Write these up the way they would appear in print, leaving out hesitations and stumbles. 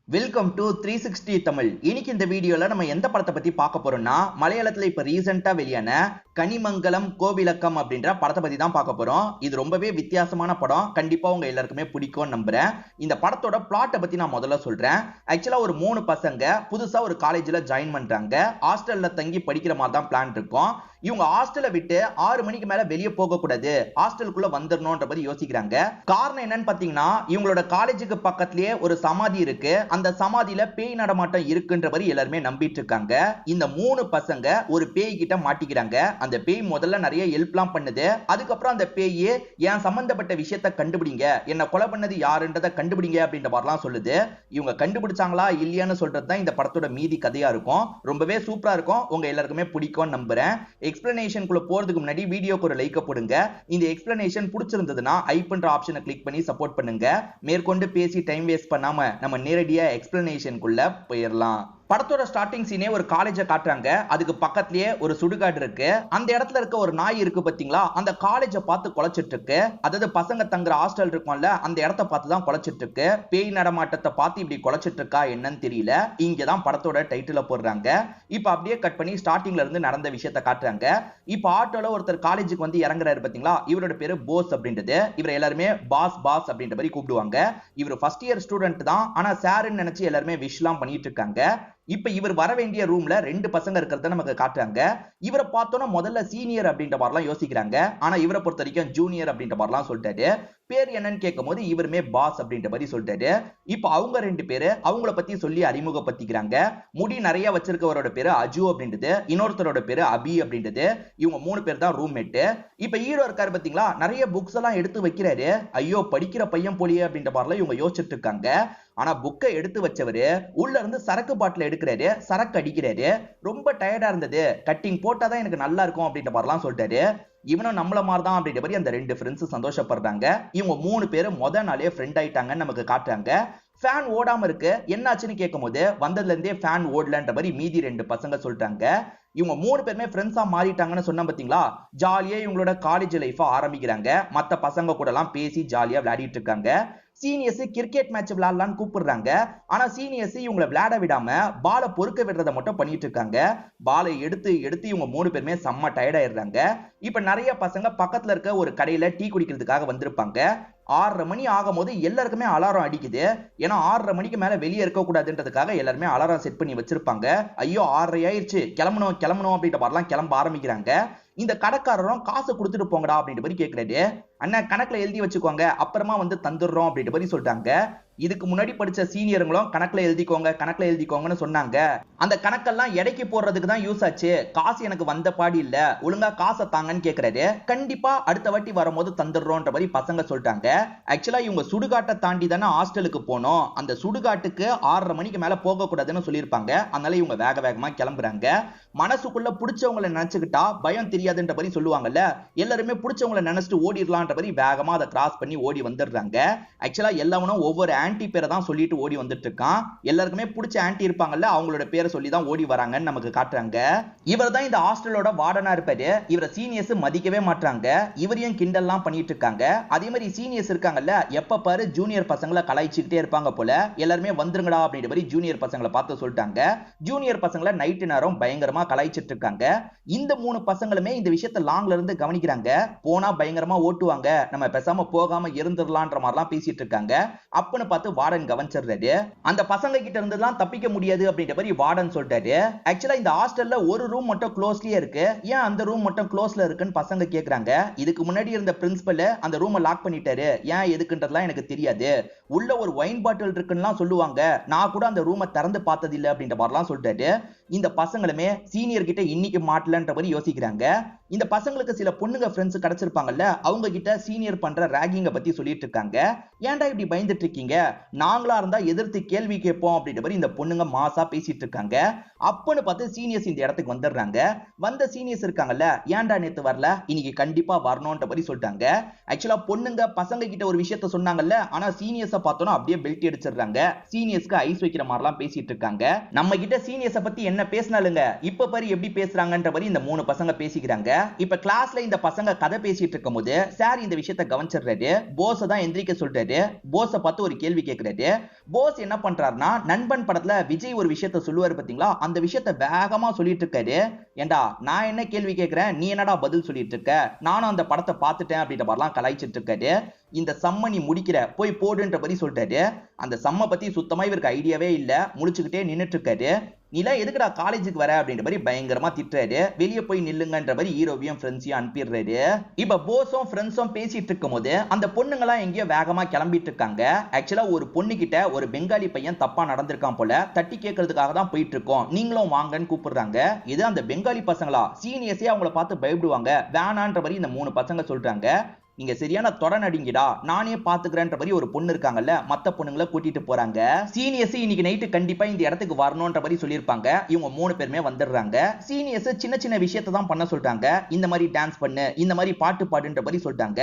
Welcome to 360 Tamil. இன்னைக்கு இந்த வீடியோல நம்ம எந்த படத்தை பத்தி பார்க்க போறோம்னா, மலையாளத்துல இப்ப ரீசெண்டா வெளியான கனிமங்கலம் கோவிலக்கம் அப்படின்ற படத்தை பத்தி தான் பார்க்க போறோம். இது ரொம்பவே வித்தியாசமான படம். கண்டிப்பா உங்க எல்லாருக்குமே பிடிக்கும்னு நம்புறேன். இந்த படத்தோட பிளாட்டை பத்தி நான் முதல்ல சொல்றேன். ஆக்சுவலா ஒரு 3 பசங்க புதுசா ஒரு காலேஜ்ல ஜாயின் பண்றாங்க. ஹாஸ்டல்ல தங்கி படிக்கிற மாதிரி தான் பிளான் இருக்கும். இவங்க ஹாஸ்டலை விட்டு 6 மணிக்கு மேல வெளியே போக கூடாது, ஹாஸ்டலுக்குள்ள வந்துடணும்ன்ற மாதிரி யோசிக்கிறாங்க. காரணம் என்னன்னு பாத்தீங்கன்னா, இவங்களோட காலேஜுக்கு பக்கத்திலேயே ஒரு சமாதி இருக்கு. அந்த சமாதியில பேய் நடமாட்டம் இருக்குன்ற மாதிரி எல்லாருமே நம்பிட்டு இருக்காங்க. இந்த 3 பசங்க ஒரு பேய் கிட்ட மாட்டிக்கிறாங்க. அந்த பேய் முதல்ல நிறைய ஹெல்ப்லாம் பண்ணுது. அதுக்கப்புறம் அந்த பேய் ஏன் சம்பந்தப்பட்ட விஷயத்தை கண்டுபிடிங்க, என்ன கொலை பண்ணது யாருன்றதை கண்டுபிடிங்க அப்படின்ற மாதிரிலாம் சொல்லுது. இவங்க கண்டுபிடிச்சாங்களா இல்லையான்னு சொல்றது தான் இந்த படத்தோட மீதி கதையா இருக்கும். ரொம்பவே சூப்பரா இருக்கும். உங்க எல்லாருக்குமே பிடிக்கும்னு நம்புறேன். எக்ஸ்பிளனேஷன் குள்ள போறதுக்கு முன்னாடி வீடியோக்கு ஒரு லைக் போடுங்க. இந்த எக்ஸ்பிளனேஷன் பிடிச்சிருந்ததுன்னா ஐபன்ற ஆப்ஷனை கிளிக் பண்ணி சப்போர்ட் பண்ணுங்க. மேற்கொண்டு பேசி டைம் வேஸ்ட் பண்ணாம நம்ம நேரடியா எக்ஸ்பிளனேஷன் குள்ள போயிடலாம். படத்தோட ஸ்டார்டிங் சீனே ஒரு காலேஜை காட்டுறாங்க. அதுக்கு பக்கத்திலேயே ஒரு சுடுகாடு இருக்கு. அந்த இடத்துல இருக்க ஒரு நாய் இருக்கு பாத்தீங்களா, அந்த காலேஜை பார்த்து குலைச்சிட்டு இருக்கு. அதாவது பசங்க தங்குற ஹாஸ்டல் இருக்கும்ல, அந்த இடத்த பார்த்து தான் குலைச்சிட்டு இருக்கு. பேய் நடமாட்டத்தை பார்த்து இப்படி குலைச்சிட்டு இருக்கா என்னன்னு தெரியல. இங்கதான் படத்தோட டைட்டில போடுறாங்க. இப்ப அப்படியே கட் பண்ணி ஸ்டார்டிங்ல இருந்து நடந்த விஷயத்தை காட்டுறாங்க. இப்ப ஆட்டோல ஒருத்தர் காலேஜுக்கு வந்து இறங்குறாரு பாத்தீங்களா, இவரோட பேரு போஸ் அப்படின்றது. இவர் எல்லாருமே பாஸ் பாஸ் அப்படின்ற மாதிரி கூப்பிடுவாங்க. இவர் ஃபர்ஸ்ட் இயர் ஸ்டூடெண்ட் தான், ஆனா சாருன்னு நினைச்சு எல்லாருமே விஷலாம் பண்ணிட்டு இருக்காங்க. இப்ப இவர் வர வேண்டிய ரூம்ல 2 பசங்க இருக்கிறத நமக்கு காட்டுறாங்க. இவரை பார்த்தோன்னா முதல்ல சீனியர் அப்படின்ற மாதிரிலாம் யோசிக்கிறாங்க. ஆனா இவரை பொறுத்த வரைக்கும் ஜூனியர் அப்படின்ற மாதிரிலாம் சொல்லிட்டாரு. பேர் என்னன்னு கேட்கும் போது இவருமே பாஸ் அப்படின்ற மாதிரி சொல்லிட்டாரு. இப்ப அவங்க 2 பேரு அவங்கள பத்தி சொல்லி அறிமுகப்படுத்திக்கிறாங்க. முடி நிறைய வச்சிருக்கவரோட பேரு அஜு அப்படின்றது, இன்னொருத்தரோட பேரு அபி அப்படின்றது. இவங்க 3 பேர் தான் ரூம்மேட். இப்ப ஹீரோ இருக்காரு பாத்தீங்களா, நிறைய புக்ஸ் எல்லாம் எடுத்து வைக்கிறாரு. ஐயோ படிக்கிற பையன் போலியே அப்படின்ற மாதிரிலாம் இவங்க யோசிச்சுட்டு இருக்காங்க. ஆனா புக்கை எடுத்து வச்சவரு உள்ள இருந்து சரக்கு பாட்டில் எடுக்கிறாரு, சரக்கு அடிக்கிறாரு. ரொம்ப டயர்டா இருந்தது, கட்டிங் போட்டாதான் எனக்கு நல்லா இருக்கும் அப்படின்ற மாதிரிலாம் சொல்லிட்டாரு. இவனும் நம்மள மாதிரி தான் அப்படின்ற மாதிரி அந்த 2 ஃப்ரெண்ட்ஸ் சந்தோஷப்படுறாங்க. இவங்க 3 பேரும் முத நாளே ஃப்ரெண்ட் ஆயிட்டாங்கன்னு நமக்கு காட்டுறாங்க. ஃபேன் ஓடாம இருக்கு, என்னாச்சுன்னு கேட்கும் போது வந்ததுல இருந்தே ஃபேன் ஓடலன்ற மாதிரி மீதி 2 பசங்க சொல்லிட்டாங்க. இவங்க 3 பேருமே ஃப்ரெண்ட்ஸா மாறிட்டாங்கன்னு சொன்ன பாத்தீங்களா, ஜாலியா இவங்களோட காலேஜ் லைஃப் ஆரம்பிக்கிறாங்க. மத்த பசங்க கூட எல்லாம் பேசி ஜாலியா விளையாடிட்டு இருக்காங்க. சீனியர்ஸ் கிரிக்கெட் மேட்ச் விளையாடலான்னு கூப்பிடுறாங்க. ஆனா சீனியர்ஸ் இவங்களை விளையாட விடாம பாலை பொறுக்க விடுறதை மட்டும் பண்ணிட்டு இருக்காங்க. பாலை எடுத்து எடுத்து இவங்க 3 பேருமே செம்ம டயர்ட் ஆயிடுறாங்க. இப்ப நிறைய பசங்க பக்கத்துல இருக்க ஒரு கடையில டீ குடிக்கிறதுக்காக வந்திருப்பாங்க. 6:30 மணி ஆகும் போது எல்லாருக்குமே அலாரம் அடிக்குது. ஏன்னா 6:30 மணிக்கு மேல வெளியே இருக்க கூடாதுன்றதுக்காக எல்லாருமே அலாரம் செட் பண்ணி வச்சிருப்பாங்க. ஐயோ 6:30 ஆயிடுச்சு, கிளம்பணும் கிளம்பணும் அப்படின்ற மாதிரிலாம் கிளம்ப ஆரம்பிக்கிறாங்க. இந்த கடைக்காரரும் காசு கொடுத்துட்டு போங்கடா அப்படின்ற மாதிரி கேட்கிறாரு. அண்ணா கணக்குல எழுதி வச்சுக்கோங்க, அப்புறமா வந்து தந்துடுறோம் அப்படின்ற மாதிரி சொல்லிட்டாங்க. இதுக்கு முன்னாடி படிச்ச சீனியருங்களும் கணக்குல எழுதிக்கோங்க கணக்குல எழுதிக்கோங்கன்னு சொன்னாங்க. அந்த கணக்கெல்லாம் எடைக்கு போடுறதுக்கு தான் யூஸ் ஆச்சு, காசு எனக்கு வந்த பாடி இல்ல, ஒழுங்கா காசை தாங்கன்னு கேட்கிறாரு. கண்டிப்பா அடுத்த வாட்டி வரும்போது தந்துடுறோன்ற மாதிரி பசங்க சொல்லிட்டாங்க. ஆக்சுவலா இவங்க சுடுகாட்டை தாண்டி தானே ஹாஸ்டலுக்கு போனோம், அந்த சுடுகாட்டுக்கு 6:30 மணிக்கு மேல போக கூடாதுன்னு சொல்லியிருப்பாங்க. அதனால இவங்க வேக வேகமா கிளம்புறாங்க. மனசுக்குள்ள பிடிச்சவங்களை நினைச்சுக்கிட்டா பயம் தெரியாதுன்ற மாதிரி சொல்லுவாங்கல்ல, எல்லாருமே பிடிச்சவங்களை நினைச்சிட்டு ஓடிடலான்ற மாதிரி வேகமா அதை கிராஸ் பண்ணி ஓடி வந்துடுறாங்க. ஆக்சுவலா எல்லாவனும் ஒவ்வொரு ஆன்டி பேரை தான் சொல்லிட்டு ஓடி வந்துட்டு இருக்கான். எல்லாருக்குமே பிடிச்ச ஆன்டி இருப்பாங்கல்ல, அவங்களோட பேரை சொல்லி தான் ஓடி வராங்கன்னு நமக்கு காட்டுறாங்க. இவர் தான் இந்த ஹாஸ்டலோட வார்டனா இருப்பாரு. இவரை சீனியர்ஸ் மதிக்கவே மாட்டாங்க. இவரையும் கிண்டல்லாம் பண்ணிட்டு இருக்காங்க. அதே மாதிரி சீனியர்ஸ் இருக்காங்கல்ல, எப்ப பாரு ஜூனியர் பசங்களை கலாய்ச்சிக்கிட்டே இருப்பாங்க போல. எல்லாருமே வந்துருங்கடா அப்படின்ற மாதிரி ஜூனியர் பசங்களை பார்த்து சொல்லிட்டாங்க. ஜூனியர் பசங்களை நைட்டு நேரம் பயங்கரமா கலாய்ச்சிட்டு இருக்காங்க. இந்த 3 பசங்களுமே இந்த விஷயத்தை லாங்ல இருந்து கவனிக்கிறாங்க. போனா பயங்கரமா ஓட்டுவாங்க, நம்ம பேசாம போகாம இருந்துடலான்ற மாதிரிலாம் பேசிட்டு இருக்காங்க. அப்பன்னு பார்த்து வார்டன் கவனிச்சிடுறாரு. அந்த பசங்க கிட்ட இருந்துலாம் தப்பிக்க முடியாது அப்படின்ற மாதிரி வார்டன் சொல்லிட்டாரு. ஆக்சுவலா இந்த ஹாஸ்டல்ல ஒரு ரூம் மட்டும் க்ளோஸ்லயே இருக்கு, ஏன் அந்த ரூம் மட்டும் க்ளோஸ்ல இருக்குன்னு பசங்க கேக்குறாங்க. இதுக்கு முன்னாடி இருந்த பிரின்சிபல் அந்த ரூமை லாக் பண்ணிட்டாரு, ஏன் எதுக்குன்றதுலாம் எனக்கு தெரியாது, உள்ள ஒரு ஒயின் பாட்டில் இருக்குன்னு சொல்லுவாங்க, நான் கூட அந்த ரூமை திறந்து பார்த்தது இல்ல அப்படின்ற மாதிரிலாம் சொல்லிட்டாரு. இந்த பசங்களுமே சீனியர் கிட்ட இன்னைக்கு மாட்டலன்ற மாதிரி யோசிக்கிறாங்க. இந்த பசங்களுக்கு சில பொண்ணுங்க ஃப்ரெண்ட்ஸ் கிடைச்சிருப்பாங்கல்ல, அவங்க கிட்ட சீனியர் பண்ற ராகிங்க பத்தி சொல்லிட்டு இருக்காங்க. ஏன்டா இப்படி பயந்துட்டு இருக்கீங்க, நாங்களா இருந்தா எதிர்த்து கேள்வி கேட்போம் அப்படின்ற மாதிரி இந்த பொண்ணுங்க மாசா பேசிட்டு இருக்காங்க. அப்பன்னு பார்த்து சீனியர்ஸ் இந்த இடத்துக்கு வந்துடுறாங்க. வந்த சீனியர்ஸ் இருக்காங்கல்ல, ஏன்டா நேத்து வரல, இன்னைக்கு கண்டிப்பா வரணும்ன்ற மாதிரி சொல்லிட்டாங்க. ஆக்சுவலா பொண்ணுங்க பசங்க கிட்ட ஒரு விஷயத்த சொன்னாங்கல்ல, ஆனா சீனியர்ஸ பார்த்தோன்னா அப்படியே பெல்ட் அடிச்சிடுறாங்க. சீனியர்ஸ்க்கு ஐஸ் வைக்கிற மாதிரிலாம் பேசிட்டு இருக்காங்க. நம்ம கிட்ட சீனியர்ஸ பத்தி என்ன பேசினாலுங்க, இப்ப பாரு எப்படி பேசுறாங்கன்ற மாதிரி இந்த 3 பசங்க பேசிக்கிறாங்க. இப்ப கிளாஸ்ல இந்த பசங்க கதை பேசிட்டு இருக்கும்போது சார் இந்த விஷயத்தை கவனிச்சிடுறாரு. போஸ தான் எந்திரிக்க சொல்றாரு. போஸ பார்த்து ஒரு கேள்வி கேட்கிறாரு. போஸ் என்ன பண்றாருன்னா, நண்பன் படத்துல விஜய் ஒரு விஷயத்த சொல்லுவாரு பாத்தீங்களா, அந்த விஷயத்தை வேகமா சொல்லிட்டு இருக்காரு. ஏண்டா நான் என்ன கேள்வி கேட்கிறேன், நீ என்னடா பதில் சொல்லிட்டு இருக்க, நானும் அந்த படத்தை பார்த்துட்டேன் அப்படின்ற மாதிரிலாம் கலாய்ச்சிட்டு இருக்காரு. இந்த சம்ம நீ முடிக்கிற போய் போடுன்ற மாதிரி சொல்லிட்டாரு. அந்த சம்ம பத்தி சுத்தமா இவருக்கு ஐடியாவே இல்ல. முழிச்சுக்கிட்டே நின்னுட்டு இருக்காரு. நீலாம் எதுக்குடா காலேஜுக்கு வர அப்படின்ற மாதிரி பயங்கரமா திட்டுறாரு. வெளியே போய் நில்லுங்கன்ற மாதிரி ஹீரோவையும் ஃப்ரெண்ட்ஸையும் அனுப்பிடுறாரு. இப்ப போஸும் ஃப்ரெண்ட்ஸும் பேசிட்டு இருக்கும் போது அந்த பொண்ணுங்களாம் எங்கேயோ வேகமா கிளம்பிட்டு இருக்காங்க. ஆக்சுவலா ஒரு பொண்ணு கிட்ட ஒரு பெங்காலி பையன் தப்பா நடந்திருக்கான் போல, தட்டி கேட்கறதுக்காக தான் போயிட்டு இருக்கோம், நீங்களும் வாங்கன்னு கூப்பிடுறாங்க. இது அந்த பெங்காலி பசங்களா சீனியர்ஸே அவங்கள பார்த்து பயப்படுவாங்க, வேணான்ற மாதிரி இந்த 3 பசங்க சொல்றாங்க. நீங்க சரியான தொட நடிங்கடா, நானே பாத்துக்கிறேன்ற மாதிரி ஒரு பொண்ணு இருக்காங்கல்ல, மத்த பொண்ணுங்களை கூட்டிட்டு போறாங்க. சீனியர்ஸ் இன்னைக்கு நைட்டு கண்டிப்பா இந்த இடத்துக்கு வரணும்ன்ற மாதிரி சொல்லியிருப்பாங்க. இவங்க 3 பேருமே வந்துடுறாங்க. சீனியர்ஸ் சின்ன சின்ன விஷயத்தை தான் பண்ண சொல்றாங்க. இந்த மாதிரி டான்ஸ் பண்ணு, இந்த மாதிரி பாட்டு பாடுன்ற மாதிரி சொல்லிட்டாங்க.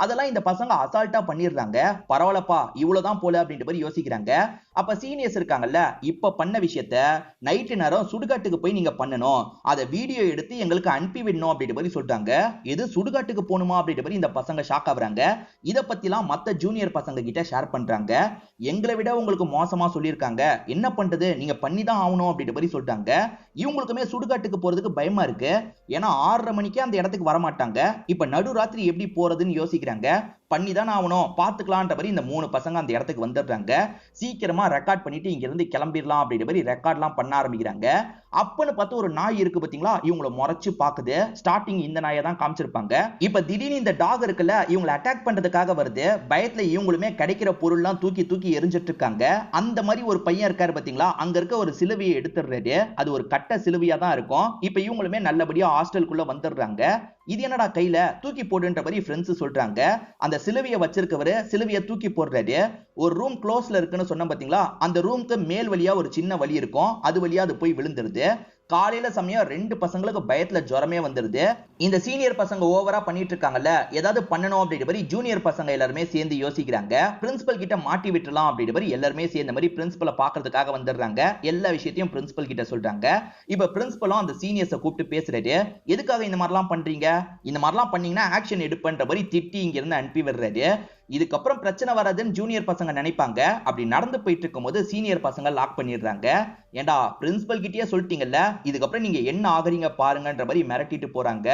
அதெல்லாம் இந்த பசங்க அசால்ட்டா பண்ணிடுறாங்க. பரவாயில்லப்பா இவ்வளவுதான் போல அப்படின்ற மாதிரி யோசிக்கிறாங்க. அப்ப சீனியர்ஸ் இருக்காங்கல்ல, இப்ப பண்ண விஷயத்த நைட்டு நேரம் சுடுகாட்டுக்கு போய் நீங்க பண்ணணும், அதை வீடியோ எடுத்து எங்களுக்கு அனுப்பி விடணும் அப்படின்ற மாதிரி சொல்லிட்டாங்க. எது சுடுகாட்டுக்கு போகணுமா அப்படின்ற மாதிரி இந்த பசங்க ஷாக் ஆகுறாங்க. இத பத்திலாம் மத்த ஜூனியர் பசங்க கிட்ட ஷேர் பண்றாங்க. எங்களை விட உங்களுக்கு மோசமா சொல்லியிருக்காங்க, என்ன பண்றது, நீங்க பண்ணிதான் ஆகணும் அப்படின்ற மாதிரி சொல்லிட்டாங்க. இவங்களுக்குமே சுடுகாட்டுக்கு போறதுக்கு பயமா இருக்கு. ஏன்னா 6:30 மணிக்கே அந்த இடத்துக்கு வர மாட்டாங்க. இப்ப நடுராத்திரி எப்படி போறதுன்னு யோசிக்கிறாங்க. பண்ணிதான் ஆகணும், பாத்துக்கலான்ற மாதிரி இந்த 3 பசங்க அந்த இடத்துக்கு வந்துடுறாங்க. சீக்கிரமா ரெக்கார்ட் பண்ணிட்டு இங்க இருந்து கிளம்பிடலாம் அப்படின்ற மாதிரி ரெக்கார்ட்லாம் பண்ண ஆரம்பிக்கிறாங்க. அப்பன்னு பார்த்து ஒரு நாய் இருக்கு பாத்தீங்களா, இவங்கள முறைச்சு பாக்குது. ஸ்டார்டிங் இந்த நாயை தான் காமிச்சிருப்பாங்க. இப்ப திடீர்னு இந்த டாக் இருக்குல்ல, இவங்களை அட்டாக் பண்றதுக்காக வருது. பயத்துல இவங்களுமே கிடைக்கிற பொருள்லாம் தூக்கி தூக்கி எரிஞ்சிட்டு இருக்காங்க. அந்த மாதிரி ஒரு பையன் இருக்காரு பாத்தீங்களா, அங்க இருக்க ஒரு சிலுவையை எடுத்துடுறாரு. அது ஒரு கட்ட சிலுவையா தான் இருக்கும். இப்ப இவங்களுமே நல்லபடியா ஹாஸ்டலுக்குள்ள வந்துடுறாங்க. இது என்னடா கையில தூக்கி போடுன்ற மாதிரி ஃப்ரெண்ட்ஸ் சொல்றாங்க. அந்த சிலுவையை வச்சிருக்கவரு சிலுவையை தூக்கி போடுறாரு. ஒரு ரூம் க்ளோஸ்ல இருக்குன்னு சொன்ன பாத்தீங்களா, அந்த ரூமுக்கு மேல் வழியா ஒரு சின்ன வழி இருக்கும், அது வழியா அது போய் விழுந்துருது. காலையில சமயம் 2 பசங்களுக்கு பயத்துல ஜுரமே வந்துருது. இந்த சீனியர் பசங்க ஓவரா பண்ணிட்டு இருக்காங்கல்ல, ஏதாவது பண்ணணும் அப்படின்ற மாதிரி ஜூனியர் பசங்க எல்லாருமே சேர்ந்து யோசிக்கிறாங்க. பிரின்சிபல் கிட்ட மாட்டி விட்டுலாம் அப்படின்ற மாதிரி எல்லாருமே சேர்ந்த மாதிரி பிரின்சிபலை பாக்குறதுக்காக வந்துடுறாங்க. எல்லா விஷயத்தையும் பிரின்சிபல் கிட்ட சொல்றாங்க. இப்ப பிரின்சிபலும் அந்த சீனியர்ஸை கூப்பிட்டு பேசுறாரு. எதுக்காக இந்த மாதிரிலாம் பண்றீங்க, இந்த மாதிரிலாம் பண்ணீங்கன்னா ஆக்ஷன் எடுப்பன்ற மாதிரி திட்டி இங்க இருந்து அனுப்பி விடுறாரு. இதுக்கப்புறம் பிரச்சனை வராதுன்னு ஜூனியர் பசங்க நினைப்பாங்க. அப்படி நடந்து போயிட்டு இருக்கும்போது சீனியர் பசங்க லாக் பண்ணிடுறாங்க. ஏண்டா பிரின்சிபல் கிட்டயே சொல்லிட்டீங்கல்ல, இதுக்கப்புறம் நீங்க என்ன ஆகுறீங்க பாருங்கன்ற மாதிரி மிரட்டிட்டு போறாங்க.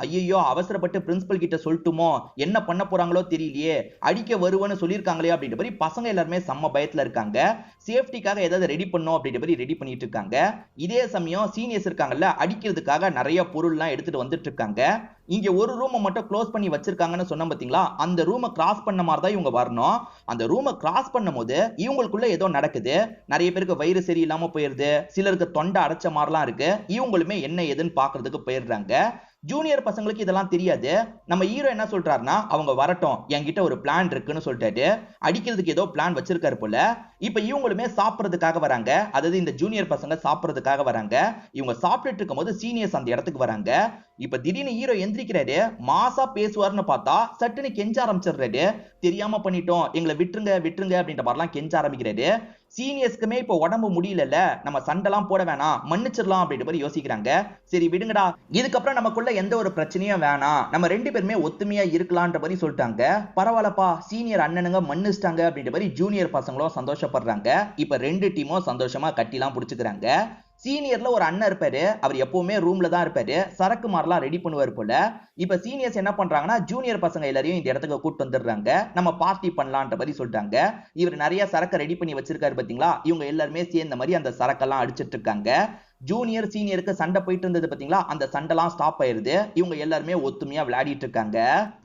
ஐயோ அவசரப்பட்டு பிரின்சிபல் கிட்ட சொல்லட்டுமோ, என்ன பண்ண போறாங்களோ தெரியலையே, அடிக்க வருவன்னு சொல்லியிருக்காங்களே அப்படின்ற மாதிரி பசங்க எல்லாருமே செம்ம பயத்துல இருக்காங்க. சேஃப்டிக்காக ஏதாவது ரெடி பண்ணும் அப்படின்ற மாதிரி ரெடி பண்ணிட்டு இருக்காங்க. இதே சமயம் சீனியர்ஸ் இருக்காங்கல்ல, அடிக்கிறதுக்காக நிறைய பொருள்லாம் எடுத்துட்டு வந்துட்டு இருக்காங்க. இங்க ஒரு ரூமை மட்டும் க்ளோஸ் பண்ணி வச்சிருக்காங்கன்னு சொன்ன பாத்தீங்களா, அந்த ரூமை கிராஸ் பண்ண மாதிரி தான் இவங்க வரணும். அந்த ரூமை கிராஸ் பண்ணும் போது இவங்களுக்குள்ள ஏதோ நடக்குது. நிறைய பேருக்கு வயிறு சரியில்லாம போயிருது, சிலருக்கு தொண்டை அடைச்ச மாதிரிலாம் இருக்கு. இவங்களுமே என்ன ஏதுன்னு பாக்குறதுக்கு போயிடுறாங்க. ஜூனியர் பசங்களுக்கு இதெல்லாம் தெரியாது. நம்ம ஹீரோ என்ன சொல்றாருன்னா, அவங்க வரட்டும், என்கிட்ட ஒரு பிளான் இருக்குன்னு சொல்லிட்டாரு. அடிக்கிறதுக்கு ஏதோ பிளான் வச்சிருக்காரு போல. இப்ப இவங்களுமே சாப்பிடுறதுக்காக வராங்க. அதாவது இந்த ஜூனியர் பசங்க சாப்பிடுறதுக்காக வராங்க. இவங்க சாப்பிட்டுட்டு இருக்கும்போது சீனியர்ஸ் அந்த இடத்துக்கு வராங்க. இப்ப திடீர்னு ஹீரோ எந்திரிக்கிறாரு. மாசா பேசுவார்னு பார்த்தா சட்டுன்னு கெஞ்ச ஆரம்பிச்சிடுறாரு. தெரியாம பண்ணிட்டோம், எங்களை விட்டுருங்க விட்டுருங்க அப்படின்ற மாதிரிலாம் கெஞ்ச ஆரம்பிக்கிறாரு. சீனியர்ஸ்க்குமே இப்ப உடம்பு முடியல, நம்ம சண்டைலாம் போட வேணாம், மன்னிச்சிடலாம் அப்படின்ற மாதிரி யோசிக்கிறாங்க. சரி விடுங்கடா, இதுக்கப்புறம் நமக்குள்ள எந்த ஒரு பிரச்சனையும் வேணாம், நம்ம 2 பேருமே ஒத்துமையா இருக்கலாம்ன்ற மாதிரி சொல்லிட்டாங்க. பரவாயில்லப்பா சீனியர் அண்ணனுங்க மன்னிச்சிட்டாங்க அப்படின்ற மாதிரி ஜூனியர் பசங்களும் சந்தோஷப்படுறாங்க. இப்ப 2 டீமும் சந்தோஷமா கட்டிலாம் புடிச்சுக்கிறாங்க. சீனியர்ல ஒரு அண்ணன் இருப்பாரு. அவர் எப்பவுமே ரூம்ல தான் இருப்பாரு. சரக்கு மாதிரிலாம் ரெடி பண்ணுவார் போல. இப்ப சீனியர்ஸ் என்ன பண்றாங்கன்னா, ஜூனியர் பசங்க எல்லாரையும் இந்த இடத்துக்கு கூட்டு வந்துடுறாங்க. நம்ம பார்ட்டி பண்ணலான்ற மாதிரி சொல்லிட்டாங்க. இவர் நிறைய சரக்கு ரெடி பண்ணி வச்சிருக்காரு பாத்தீங்களா, இவங்க எல்லாருமே சேர்ந்த மாதிரி அந்த சரக்கெல்லாம் அடிச்சிட்டு இருக்காங்க. ஜூனியர் சீனியருக்கு சண்டை போயிட்டு இருந்தது பாத்தீங்களா, அந்த சண்டைலாம் ஸ்டாப் ஆயிருது. இவங்க எல்லாருமே ஒத்துமையா விளையாடிட்டு இருக்காங்க.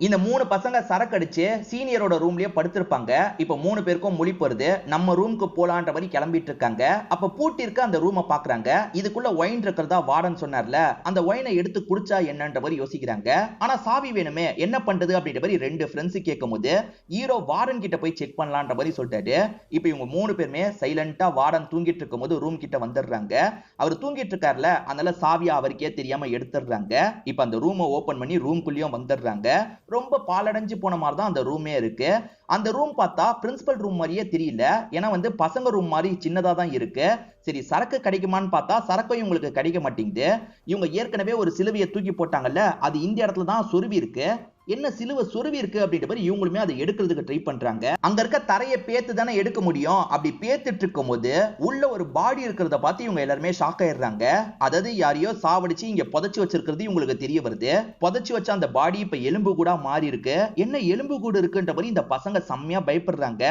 இந்த 3 பசங்க சரக்கு அடிச்சு சீனியரோட ரூம்லயே படுத்திருப்பாங்க. இப்ப 3 பேருக்கும் முழிப்பு வருது. நம்ம ரூமுக்கு போலான்ற மாதிரி கிளம்பிட்டு இருக்காங்க. அப்ப பூட்டி இருக்க அந்த ரூமை பாக்குறாங்க. இதுக்குள்ள ஒயின் இருக்கிறதா வார்டன் சொன்னார்ல, அந்த ஒயினை எடுத்து குடிச்சா என்னன்ற மாதிரி யோசிக்கிறாங்க. ஆனா சாவி வேணுமே, என்ன பண்றது அப்படின்ற மாதிரி 2 ஃப்ரெண்ட்ஸ் கேட்கும்போது ஹீரோ வார்டன் கிட்ட போய் செக் பண்ணலான்ற மாதிரி சொல்லிட்டாரு. இப்ப இவங்க 3 பேருமே சைலண்டா வார்டன் தூங்கிட்டு இருக்கும்போது ரூம் கிட்ட வந்துடுறாங்க. அவர் தூங்கிட்டு இருக்காருல, அதனால சாவியை அவருக்கே தெரியாம எடுத்துடுறாங்க. இப்ப அந்த ரூமை ஓபன் பண்ணி ரூம்குள்ளேயும் வந்துடுறாங்க. ரொம்ப பாலடைஞ்சு போன மாதிரி தான் அந்த ரூமே இருக்கு. அந்த ரூம் பார்த்தா பிரின்சிபல் ரூம் மாதிரியே தெரியல. ஏன்னா பசங்க ரூம் மாதிரி சின்னதா தான் இருக்கு. சரி, சரக்கு கிடைக்குமான்னு பார்த்தா சரக்கும் இவங்களுக்கு கிடைக்க மாட்டேங்குது. இவங்க ஏற்கனவே ஒரு சிலுவையை தூக்கி போட்டாங்கல்ல, அது இந்த இடத்துல தான் சொருவி இருக்கு. என்ன சிலுவை சொருவி இருக்கு அப்படின்ற மாதிரி இவங்களுமே அதை எடுக்கிறதுக்கு ட்ரை பண்றாங்க. அங்க இருக்க தரையை பேத்து தானே எடுக்க முடியும். அப்படி பேத்துட்டு இருக்கும் போது உள்ள ஒரு பாடி இருக்கிறத பார்த்து இவங்க எல்லாருமே ஷாக் ஆயிடுறாங்க. அதாவது யாரையோ சாவடிச்சு இங்க புதைச்சு வச்சிருக்கிறது இவங்களுக்கு தெரிய வருது. புதைச்சு வச்ச அந்த பாடி இப்ப எலும்பு கூட மாறி இருக்கு. என்ன எலும்பு கூட இருக்குன்ற மாதிரி இந்த பசங்க செம்மையா பயப்படுறாங்க.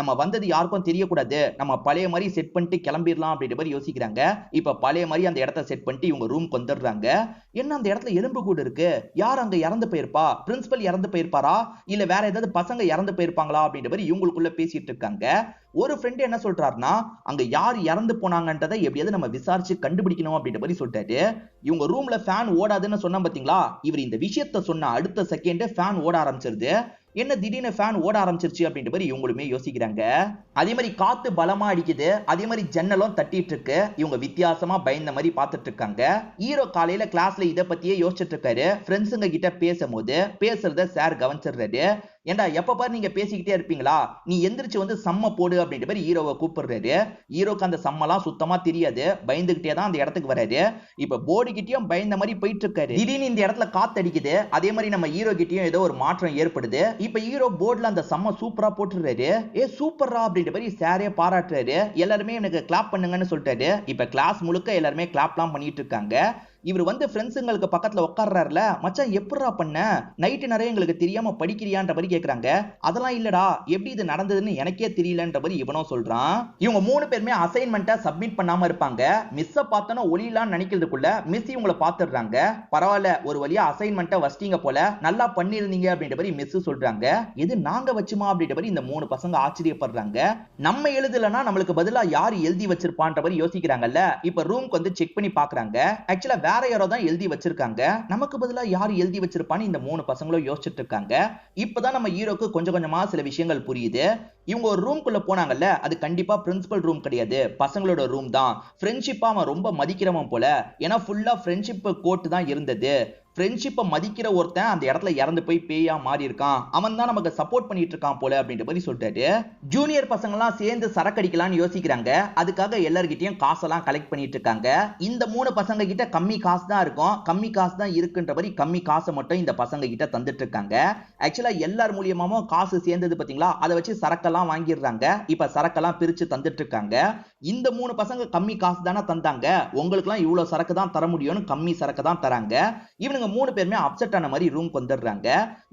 நம்ம வந்தது யாருக்கும் தெரியக்கூடாது, நம்ம பழைய மாதிரி செட் பண்ணிட்டு கிளம்பிடலாம் அப்படின்ற மாதிரி யோசிக்கிறாங்க. இப்ப பழைய மாதிரி அந்த இடத்த செட் பண்ணிட்டு இவங்க ரூம்க்கு வந்துடுறாங்க. என்ன அந்த இடத்துல எலும்பு கூட இருக்கு, யார் அங்க இறந்து போயிருப்பா, பிரின்சிபல் இறந்து போயிருப்பாரா, இல்ல வேற ஏதாவது பசங்க இறந்து போயிருப்பாங்களா அப்படின்ற மாதிரி இவங்களுக்குள்ள பேசிட்டு இருக்காங்க. ஒரு ஃப்ரெண்ட் என்ன சொல்றாருன்னா, அங்க யார் இறந்து போனாங்கன்றதை எப்படியாவது நம்ம விசாரிச்சு கண்டுபிடிக்கணும் அப்படின்ற மாதிரி சொல்லிட்டாரு. இவங்க ரூம்ல ஃபேன் ஓடாதுன்னு சொன்னா பாத்தீங்களா, இவர் இந்த விஷயத்த சொன்ன அடுத்த செகண்ட் ஃபேன் ஓட ஆரம்பிச்சிருது. என்ன திடீர்னு ஃபேன் ஓட ஆரம்பிச்சிருச்சு அப்படின்ற மாதிரி இவங்களுமே யோசிக்கிறாங்க. அதே மாதிரி காத்து பலமா அடிக்குது. அதே மாதிரி ஜன்னலும் தட்டிட்டு இருக்கு. இவங்க வித்தியாசமா பயந்த மாதிரி பார்த்துட்டு இருக்காங்க. ஹீரோ காலையில கிளாஸ்ல இத பத்தியே யோசிச்சுட்டு இருக்காரு. ஃப்ரெண்ட்ஸுங்க கிட்ட பேசும்போது பேசுறத சார் கவனிச்சிடுறாரு. ஏண்டா எப்ப பாரு நீங்க பேசிக்கிட்டே இருப்பீங்களா, நீ எந்திரிச்சு சம்ம போடு அப்படின்ற மாதிரி ஹீரோவை கூப்பிடுறாரு. ஹீரோக்கு அந்த சம்மெல்லாம் சுத்தமா தெரியாது. பயந்துகிட்டே தான் அந்த இடத்துக்கு வராரு. இப்ப போர்டு கிட்டயும் பயந்த மாதிரி போயிட்டு இருக்காரு. திடீர்னு இந்த இடத்துல காத்து அடிக்குது. அதே மாதிரி நம்ம ஹீரோ கிட்டயும் ஏதோ ஒரு மாற்றம் ஏற்படுது. இப்ப ஹீரோ போர்டுல அந்த சம்ம சூப்பரா போட்டுறாரு. சூப்பரா அப்படின்ற மாதிரி சாரே பாராட்டுறாரு. எல்லாருமே எனக்கு கிளாப் பண்ணுங்கன்னு சொல்லிட்டாரு. இப்ப கிளாஸ் முழுக்க எல்லாருமே கிளாப்லாம் பண்ணிட்டு இருக்காங்க. இவர் ஃப்ரெண்ட்ஸுங்களுக்கு பக்கத்துல உட்கார்றாருல, மச்சான் எப்படிடா பண்ண, நைட்டு நிறைய எங்களுக்கு தெரியாம படிக்கிறியான்ற மாதிரி கேக்குறாங்க. அதெல்லாம் இல்லடா, எப்படி இது நடந்ததுன்னு எனக்கே தெரியலன்ற மாதிரி இவனும் சொல்றான். இவங்க 3 பேருமே அசைன்மெண்ட்டை சப்மிட் பண்ணாம இருப்பாங்க. மிஸ்ஸ பார்த்தோன்னா ஒளியலான்னு நினைக்கிறதுக்குள்ள மிஸ் இவங்களை பார்த்துடுறாங்க. பரவாயில்ல, ஒரு வழியா அசைன்மெண்ட்டை வச்சிட்டீங்க போல, நல்லா பண்ணிருந்தீங்க அப்படின்ற மாதிரி மிஸ் சொல்றாங்க. இது நாங்க வச்சுமா அப்படின்ற மாதிரி இந்த 3 பசங்க ஆச்சரியப்படுறாங்க. நம்ம எழுதலன்னா நம்மளுக்கு பதிலா யார் எழுதி வச்சிருப்பான்ற மாதிரி யோசிக்கிறாங்கல்ல. இப்ப ரூம்க்கு செக் பண்ணி பாக்குறாங்க. ஆக்சுவலா வேற யாரோ தான் எழுதி வச்சிருக்காங்க. நமக்கு பதிலா யார் எழுதி வச்சிருப்பான்னு இந்த 3 பசங்களும் யோசிச்சுட்டு இருக்காங்க. இப்பதான் நம்ம ஹீரோக்கு கொஞ்சம் கொஞ்சமா சில விஷயங்கள் புரியுது. இவங்க ஒரு ரூம்குள்ள போனாங்கல்ல, அது கண்டிப்பா பிரின்சிபல் ரூம் கிடையாது, பசங்களோட ரூம் தான். ஃப்ரெண்ட்ஷிப்பா அவன் ரொம்ப மதிக்கிறவன் போல. ஏன்னா ஃபுல்லா ஃப்ரெண்ட்ஷிப் கோட் தான் இருந்தது. ஃப்ரெண்ட்ஷிப்பை மதிக்கிற ஒருத்தன் அந்த இடத்துல இறந்து போய் பேயா மாறி இருக்கான். அவன் தான் நமக்கு சப்போர்ட் பண்ணிட்டு இருக்கான் போல அப்படின்ற மாதிரி சொல்லிட்டாரு. ஜூனியர் பசங்க எல்லாம் சேர்ந்து சரக்கு அடிக்கலாம்னு யோசிக்கிறாங்க. அதுக்காக எல்லார்கிட்டயும் காசெல்லாம் கலெக்ட் பண்ணிட்டு இருக்காங்க. இந்த 3 பசங்க கிட்ட கம்மி காசு தான் இருக்கும். கம்மி காசு தான் இருக்குன்ற மாதிரி கம்மி காசை மட்டும் இந்த பசங்க கிட்ட தந்துட்டு இருக்காங்க. ஆக்சுவலா எல்லார் மூலியமாவும் காசு சேர்ந்தது பாத்தீங்களா, அதை வச்சு சரக்கெல்லாம் வாங்கிடுறாங்க. இப்ப சரக்கெல்லாம் பிரிச்சு தந்துட்டு இருக்காங்க. இந்த 3 பசங்க கம்மி காசு தானே தந்தாங்க, உங்களுக்கு எல்லாம் இவ்வளவு சரக்கு தான் தர முடியும்னு கம்மி சரக்கு தான் தராங்க. இவனுங்க 3 பேருமே அப்செட் ஆன மாதிரி ரூம்க்கு வந்துடுறாங்க.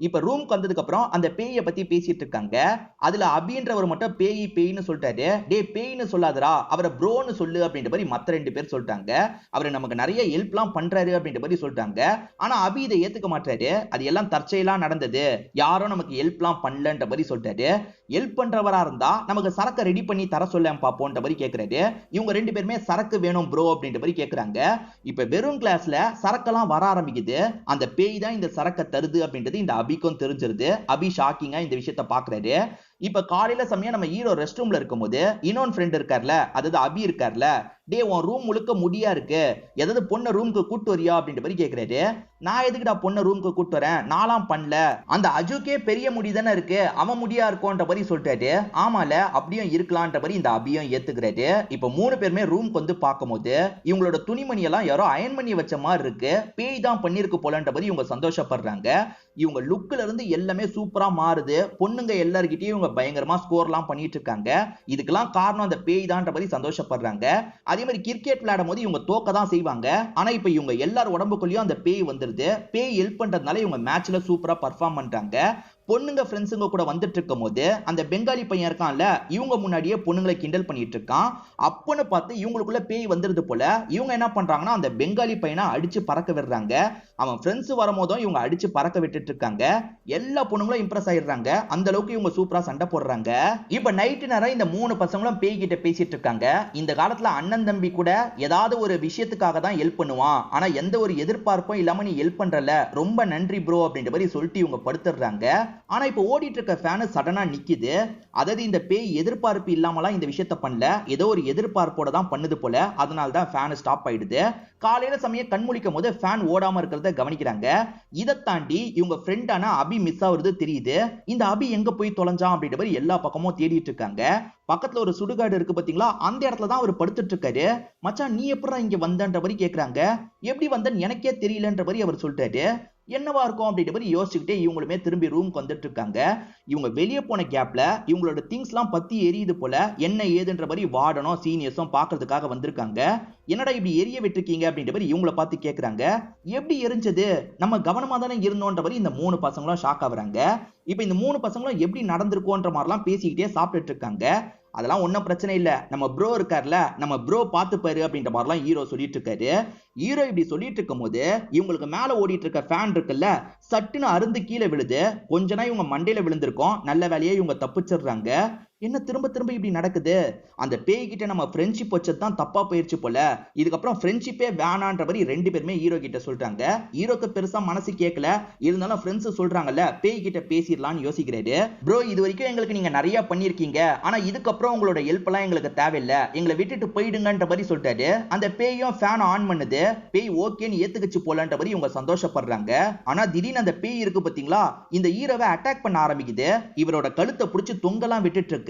இப்ப ரூம்க்கு வந்ததுக்கு அப்புறம் அந்த பேயை பத்தி பேசிட்டு இருக்காங்க. அதுல அபின்றவர் மட்டும் பேய்னு சொல்லிட்டாரு. டே பேய்னு சொல்லாதடா, அவரை ப்ரோன்னு சொல்லு அப்படின்ற மாதிரி மத்த 2 பேர் சொல்லிட்டாங்க. அவரு நமக்கு நிறைய ஹெல்ப்லாம் பண்றாரு அப்படின்ற மாதிரி சொல்லிட்டாங்க. ஆனா அபி இதை ஏத்துக்க மாட்டாரு. அது எல்லாம் தற்செயலா நடந்தது, யாரும் நமக்கு ஹெல்ப்லாம் பண்ணலன்ற மாதிரி சொல்லிட்டாரு. ஹெல்ப் பண்றவரா இருந்தா நமக்கு சரக்கு ரெடி பண்ணி தர சொல்ல பாப்போன்ற மாதிரி கேக்குறாரு. இவங்க 2 பேருமே சரக்கு வேணும் ப்ரோ அப்படின்ற மாதிரி கேக்குறாங்க. இப்ப வெறும் கிளாஸ்ல சரக்கெல்லாம் வர ஆரம்பிக்குது. அந்த பேய் தான் இந்த சரக்க தருது அப்படின்றது இந்த அபிக்கும் தெரிஞ்சிருது. அபி ஷாக்கிங்கா இந்த விஷயத்தை பாக்குறாரு. இப்ப காலையில சமயம் நம்ம ஹீரோ ரெஸ்ட் ரூம்ல இருக்கும்போது இன்னொன்னு ஃப்ரெண்ட் இருக்கார்ல, அதாவது அபி இருக்கார்ல, டே உன் ரூம் முழுக்க முடியா இருக்கு, ஏதாவது பொண்ணை ரூமுக்கு கூட்டு வரியா அப்படின்ற மாதிரி கேக்குறாரு. நான் எதுக்குடா பொண்ணை ரூமுக்கு கூட்டு வரேன், நான்லாம் பண்ணல, அந்த அஜுக்கே பெரிய முடி தானே இருக்கு, அவன் முடியா இருக்கும்ன்ற மாதிரி சொல்லிட்டாரு. ஆமால அப்படியும் இருக்கலாம்ன்ற மாதிரி இந்த அபியும் ஏத்துக்கிறாரு. இப்ப 3 பேருமே ரூம்க்கு பார்க்கும்போது இவங்களோட துணிமணி எல்லாம் யாரோ அயன் பண்ணி வச்ச மாதிரி இருக்கு. பேய் தான் பண்ணிருக்கு போலன்ற மாதிரி இவங்க சந்தோஷப்படுறாங்க. இவங்க லுக்ல இருந்து எல்லாமே சூப்பரா மாறுது. பொண்ணுங்க எல்லார்கிட்டயும் இவங்க பயங்கரமா ஸ்கோர்லாம் பண்ணிட்டு இருக்காங்க. இதுக்கெல்லாம் காரணம் அந்த பேய் தான்ற மாதிரி சந்தோஷப்படுறாங்க. அதே மாதிரி கிரிக்கெட் விளையாடும் போது இவங்க தோக்க தான் செய்வாங்க. ஆனா இப்ப இவங்க எல்லார் உடம்புக்குள்ளயும் அந்த பேய் வந்துருது. பேய் ஹெல்ப் பண்றதுனால இவங்க மேட்ச்ல சூப்பரா பர்ஃபார்ம் பண்றாங்க. பொண்ணுங்க ஃப்ரெண்ட்ஸுங்க கூட வந்துட்டு இருக்கும் போது அந்த பெங்காலி பையன் இருக்கான்ல, இவங்க முன்னாடியே பொண்ணுங்களை கிண்டல் பண்ணிட்டு இருக்கான். அப்பன்னு பார்த்து இவங்களுக்குள்ள பேய் வந்துருது போல. இவங்க என்ன பண்றாங்கன்னா அந்த பெங்காலி பையனை அடிச்சு பறக்க விடுறாங்க. அவன் ஃப்ரெண்ட்ஸ் வரும்போதும் இவங்க அடிச்சு பறக்க விட்டுட்டு இருக்காங்க. எல்லா பொண்ணுங்களும் இம்ப்ரெஸ் ஆயிடுறாங்க. அந்த அளவுக்கு இவங்க சூப்பரா சண்டை போடுறாங்க. இப்ப நைட்டு நேரம் இந்த 3 பசங்களும் பேய் கிட்ட பேசிட்டு இருக்காங்க. இந்த காலத்துல அண்ணன் தம்பி கூட ஏதாவது ஒரு விஷயத்துக்காக தான் ஹெல்ப் பண்ணுவான், ஆனா எந்த ஒரு எதிர்பார்ப்பும் இல்லாம நீ ஹெல்ப் பண்றல, ரொம்ப நன்றி ப்ரோ அப்படின்ற மாதிரி சொல்லிட்டு இவங்க படுத்துடுறாங்க. ஆனா இப்ப ஓடிட்டு இருக்க ஃபேன் சடனா நிக்குது. அதாவது இந்த பேய் எதிர்பார்ப்பு இல்லாமலாம் இந்த விஷயத்த பண்ணல, ஏதோ ஒரு எதிர்பார்ப்போட தான் பண்ணுது போல. அதனால தான் ஃபேன் ஸ்டாப் ஆயிடுது. காலையில சமயம் கண் முழிக்கும் போது ஃபேன் ஓடாம இருக்கிறத கவனிக்கிறாங்க. இதை தாண்டி இவங்க ஃப்ரெண்டான அபி மிஸ் ஆகுறது தெரியுது. இந்த அபி எங்க போய் தொலைஞ்சான் அப்படின்ற மாதிரி எல்லா பக்கமும் தேடிட்டு இருக்காங்க. பக்கத்துல ஒரு சுடுகாடு இருக்கு பாத்தீங்களா, அந்த இடத்துல தான் அவர் படுத்துட்டு இருக்காரு. மச்சான் நீ எப்படா இங்க வந்தன்ற மாதிரி கேக்குறாங்க. எப்படி வந்தன்னு எனக்கே தெரியலன்ற மாதிரி அவர் சொல்லிட்டாரு. என்னவா இருக்கும் அப்படின்ற மாதிரி யோசிச்சுக்கிட்டே இவங்களுமே திரும்பி ரூம்க்கு வந்துட்டு இருக்காங்க. இவங்க வெளியே போன கேப்ல இவங்களோட திங்ஸ் எல்லாம் பத்தி எரியுது போல. என்ன ஏதுன்ற மாதிரி வார்டனும் சீனியர்ஸும் பாக்குறதுக்காக வந்திருக்காங்க. என்னடா இப்படி எரிய விட்டுருக்கீங்க அப்படின்ற மாதிரி இவங்கள பார்த்து கேக்குறாங்க. எப்படி எரிஞ்சது, நம்ம கவனமா தானே இருந்தோன்ற மாதிரி இந்த 3 பசங்களும் ஷாக் ஆகுறாங்க. இப்ப இந்த 3 பசங்களும் எப்படி நடந்திருக்கோன்ற மாதிரிலாம் பேசிக்கிட்டே சாப்பிட்டுட்டு இருக்காங்க. அதெல்லாம் ஒன்னும் பிரச்சனை இல்ல, நம்ம ப்ரோ இருக்கார்ல, நம்ம ப்ரோ பாத்துப்பாரு அப்படின்ற மாதிரிலாம் ஹீரோ சொல்லிட்டு இருக்காரு. ஹீரோ இப்படி சொல்லிட்டு இருக்கும் போது இவங்களுக்கு மேல ஓடிட்டு இருக்க ஃபேன் இருக்குல்ல, சட்டுன்னு அருந்து கீழே விழுது. கொஞ்ச நாள் இவங்க மண்டையில விழுந்திருக்கும். நல்ல வேலையே இவங்க தப்பிச்சிடுறாங்க. என்ன திரும்ப திரும்ப இப்படி நடக்குது, அந்த பேய் கிட்ட நம்ம ஃப்ரெண்ட்ஷிப் வச்சது தான் தப்பா போயிருச்சு போல, இதுக்கப்புறம் ஃப்ரெண்ட்ஷிப்பே வேணான்ற மாதிரி 2 பேருமே ஹீரோ கிட்ட சொல்றாங்க. ஹீரோக்கு பெருசா மனசு கேட்கல, இருந்தாலும் ஃப்ரெண்ட்ஸ் சொல்றாங்கல்ல, பேய் கிட்ட பேசிடலாம்னு யோசிக்கிறாரு. ப்ரோ இது வரைக்கும் எங்களுக்கு நீங்க நிறைய பண்ணிருக்கீங்க, ஆனா இதுக்கப்புறம் உங்களோட ஹெல்ப் எல்லாம் எங்களுக்கு தேவையில்லை, எங்களை விட்டுட்டு போயிடுங்கன்ற மாதிரி சொல்லிட்டாரு. அந்த பேயும் ஃபேன் ஆன் பண்ணுது. பேய் ஓகேன்னு ஏத்துக்கிச்சு போலன்ற மாதிரி இவங்க சந்தோஷப்படுறாங்க. ஆனா திடீர்னு அந்த பேய் இருக்கு பாத்தீங்களா, இந்த ஹீரோவை அட்டாக் பண்ண ஆரம்பிக்குது. இவரோட கழுத்தை பிடிச்சு தொங்கலாம் விட்டுட்டு இருக்கு.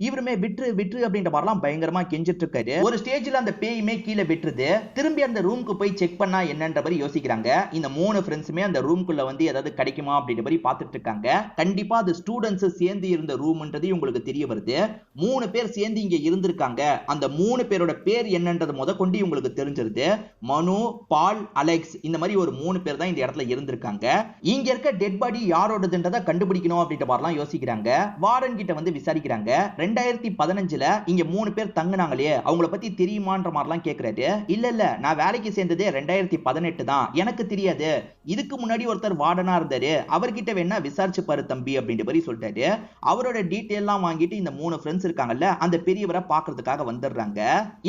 இவருமே விட்டு விட்டு அப்படின்ற மாதிரிலாம் பயங்கரமா கெஞ்சிட்டு இருக்காரு. ஒரு ஸ்டேஜ்ல அந்த பேயுமே கீழே விட்டுருது. திரும்பி அந்த ரூமுக்கு போய் செக் பண்ணா என்னன்ற மாதிரி யோசிக்கிறாங்க. இந்த 3 ஃப்ரெண்ட்ஸுமே அந்த ரூம்குள்ள வந்து ஏதாவது கிடைக்குமா அப்படின்ற மாதிரி பார்த்துட்டு இருக்காங்க. கண்டிப்பா அது ஸ்டூடெண்ட்ஸ் சேர்ந்து இருந்த ரூம்ன்றது உங்களுக்கு தெரிய வருது. 3 பேர் சேர்ந்து இங்க இருந்திருக்காங்க. அந்த 3 பேரோட பேர் என்னன்றது முதற்கொண்டு உங்களுக்கு தெரிஞ்சிருது. மனு, பால், அலெக்ஸ், இந்த மாதிரி ஒரு 3 பேர் தான் இந்த இடத்துல இருந்திருக்காங்க. இங்க இருக்க டெட் பாடி யாரோடதுன்றதை கண்டுபிடிக்கணும் அப்படின்ற மாதிரிலாம் யோசிக்கிறாங்க. வார்டன் கிட்ட வந்து விசாரிக்கிறாங்க. 2015ல இங்க 3 பேர் தங்குனாங்களே, அவங்கள பத்தி தெரியுமான்ற மாதிரிலாம் கேக்குறாரு. இல்ல நான் வேலைக்கு சேர்ந்ததே 2018 தான், எனக்கு தெரியாது, இதுக்கு முன்னாடி ஒருத்தர் வார்டனா இருந்தாரு, அவர்கிட்ட வேணா விசாரிச்சு பாரு தம்பி அப்படின்ற மாதிரி சொல்லிட்டாரு. அவரோட டீடைல் எல்லாம் வாங்கிட்டு இந்த 3 ஃப்ரெண்ட்ஸ் இருக்காங்கல்ல, அந்த பெரியவரை பாக்குறதுக்காக வந்துடுறாங்க.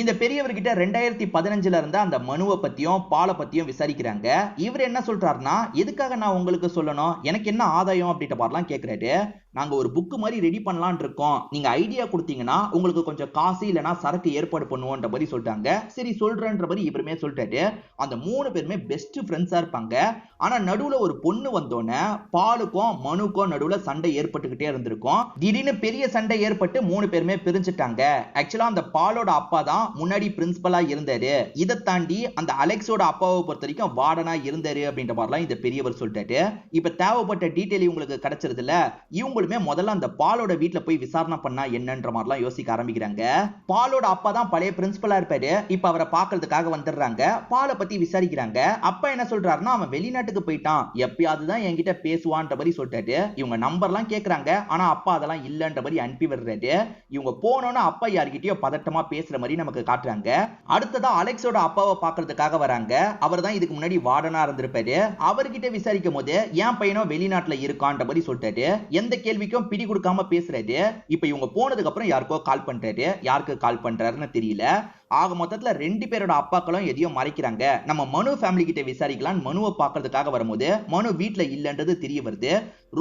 இந்த பெரியவர்கிட்ட 2015ல இருந்த அந்த மனுவை பத்தியும் பாலை பத்தியும் விசாரிக்கிறாங்க. இவர் என்ன சொல்றாருன்னா, எதுக்காக நான் உங்களுக்கு சொல்லணும், எனக்கு என்ன ஆதாயம் அப்படின்ற மாதிரிலாம் கேக்குறாரு. நாங்க ஒரு புக் மாதிரி ரெடி பண்ணலாம்னு இருக்கோம், நீங்க ஐடியா கொடுத்தீங்கன்னா உங்களுக்கு கொஞ்சம் காசு இல்லனா சரக்கு ஏற்பாடு பண்ணுவோம்ன்ற மாதிரி சொல்லிட்டாங்க. சரி சொல்றேன்ற மாதிரி இவருமே சொல்லிட்டாரு. அந்த 3 பேருமே பெஸ்ட் ஃப்ரெண்ட்ஸா இருப்பாங்க. ஆனா நடுவுல ஒரு பொண்ணு வந்தோனே பாலுக்கும் மனுக்கும் நடுவுல சண்டை ஏற்பட்டுக்கிட்டே இருந்திருக்கும். திடீர்னு பெரிய சண்டை ஏற்பட்டு 3 பேருமே பிரிஞ்சுட்டாங்க. ஆக்சுவலா அந்த பாலோட அப்பா தான் முன்னாடி பிரின்சிபலா இருந்தாரு. இதை தாண்டி அந்த அலெக்ஸோட அப்பாவை பொறுத்த வரைக்கும் வார்டனா இருந்தாரு அப்படின்ற மாதிரிலாம் இந்த பெரியவர் சொல்லிட்டாரு. இப்ப தேவைப்பட்ட டீடைல் உங்களுக்கு கிடைச்சிருதுல, இவங்களுமே முதல்ல அந்த பாலோட வீட்டுல போய் விசாரணை பண்ணா என்னன்ற மாதிரிலாம் யோசிக்க ஆரம்பிக்கிறாங்க. பாலோட அப்பா தான் பழைய பிரின்சிபலா இருப்பாரு. இப்ப அவரை பாக்குறதுக்காக வந்துடுறாங்க. பாலை பத்தி விசாரிக்கிறாங்க. அப்பா என்ன சொல்றாருன்னா, அவன் வெளிநாட்டுக்கு போயிட்டான், எப்பயாவது தான் என்கிட்ட பேசுவான்ற மாதிரி சொல்லிட்டாரு. இவங்க நம்பர்லாம் கேக்குறாங்க. ஆனா அப்பா அதெல்லாம் இல்லன்ற மாதிரி அனுப்பி விடுறாரு. இவங்க போனோன்னு அப்பா யார்கிட்டயோ பதட்டமா பேசுற மாதிரி நமக்கு காட்டுறாங்க. அடுத்ததா அலெக்ஸோட அப்பாவை பாக்குறதுக்காக வராங்க. அவர் தான் இதுக்கு முன்னாடி வார்டனா இருந்திருப்பாரு. அவர்கிட்ட விசாரிக்கும் போது என் பையனும் வெளிநாட்டுல இருக்கான்ற மாதிரி சொல்லிட்டாரு. எந்த கேள்விக்கும் பிடி கொடுக்காம பேசுறாரு. இப்ப இவங்க போனதுக்கு அப்புறம் யாருக்கோ கால் பண்றாரு. யாருக்கு கால் பண்றாருன்னு தெரியல. ஆக மொத்தத்துல 2 பேரோட அப்பாக்களும் எதையும் மறைக்கிறாங்க. நம்ம மனு ஃபேமிலி கிட்ட விசாரிக்கலாம் மனுவை பாக்குறதுக்காக வரும்போது மனு வீட்டுல இல்லன்றது தெரிய வருது.